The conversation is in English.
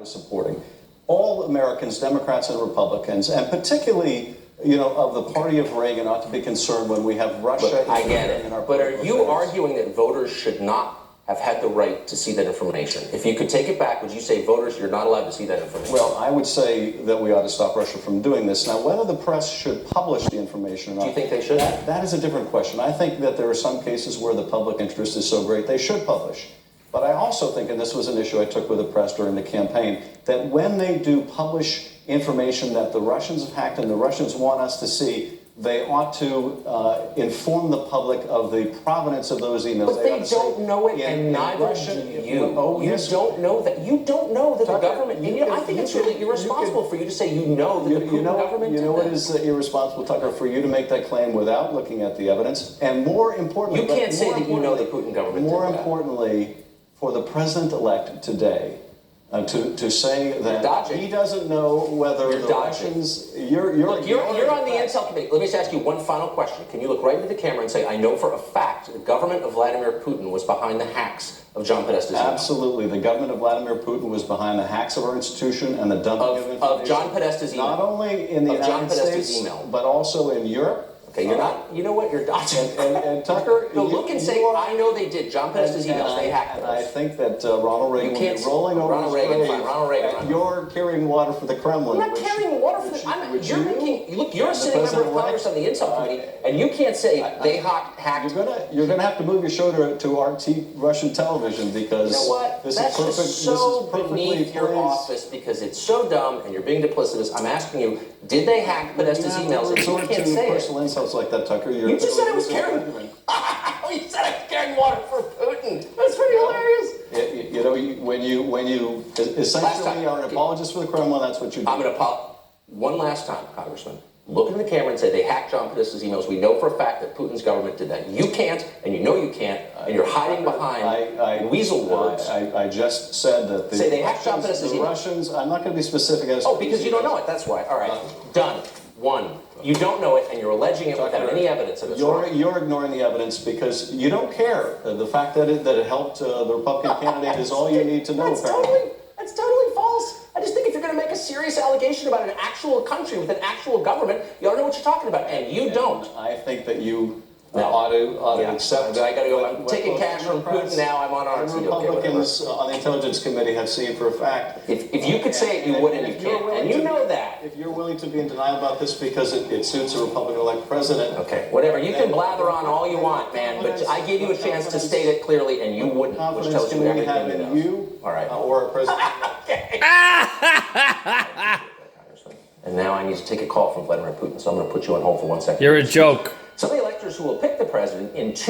was supporting. All Americans, Democrats and Republicans, and particularly, of the party of Reagan, ought to be concerned when we have Russia. Look, I get it. But are you arguing that voters should not have had the right to see that information? If you could take it back, would you say voters, you're not allowed to see that information? Well, I would say that we ought to stop Russia from doing this. Now, whether the press should publish the information or not, do you think they should? That is a different question. I think that there are some cases where the public interest is so great they should publish. But I also think, and this was an issue I took with the press during the campaign, that when they do publish information that the Russians have hacked and the Russians want us to see, they ought to inform the public of the provenance of those emails. But they don't know it, and neither do you. Oh, yes. You don't know that. You don't know that the government. I think it's really irresponsible for you to say you know that the Putin government did that. You know what is irresponsible, Tucker, for you to make that claim without looking at the evidence, and more importantly, you can't say that you know the Putin government. More importantly, for the president-elect today. To say that he doesn't know whether the Russians... You're on the Intel Committee. Let me just ask you one final question. Can you look right into the camera and say, I know for a fact the government of Vladimir Putin was behind the hacks of John Podesta's email? Absolutely. The government of Vladimir Putin was behind the hacks of our institution and the dumping of information. Of John Podesta's email. Not only in the United States, but also in Europe. Okay, you're not. You know what? You're dodging. And Tucker, no, look and say, I know they did. John Podesta's emails, they hacked those. And I think that Ronald Reagan will be rolling over Ronald Reagan, fine. Ronald Reagan. You're carrying water for the Kremlin. I'm not carrying water for the. You're a sitting member of Congress on the Intel Committee, and you can't say they hacked. You're gonna have to move your show to RT Russian television because you know what? That's just so beneath your office because it's so dumb and you're being duplicitous. I'm asking you, did they hack Podesta's emails? And you can't say it. Personal insults like that, Tucker. You just said I was carrying. You said I was carrying water for Putin. That's pretty hilarious. When you essentially are an apologist for the Kremlin, that's what you do. I'm going to apologize one last time, Congressman. Look in the camera and say they hacked John Podesta's emails. We know for a fact that Putin's government did that. You can't, and you know you can't, and you're hiding behind weasel words. I just said that the say they hacked John Podesta's emails. Russians. I'm not going to be specific as. Oh, because you don't know it. That's why. All right, done. One. You don't know it, and you're alleging it without any evidence of it. You're ignoring the evidence because you don't care. The fact that it helped the Republican candidate is all you need to know. That's totally false. I just think if you're going to make a serious allegation about an actual country with an actual government, you ought to know what you're talking about, and you don't. I think that you ought to accept. I got to go. I'm taking cash from Putin now. I'm on RT. Republicans on the Intelligence Committee have seen for a fact. If you could say it, you would, and you can't, and you know that. If you're willing to be in denial about this because it suits a Republican-elect president. Okay, whatever. You can blather on all you want, man, but I gave you a chance to state it clearly, and you wouldn't, which tells you everything you know. All right. Or a president. Okay. And now I need to take a call from Vladimir Putin, so I'm going to put you on hold for 1 second. You're a joke. Some of the electors who will pick the president in 2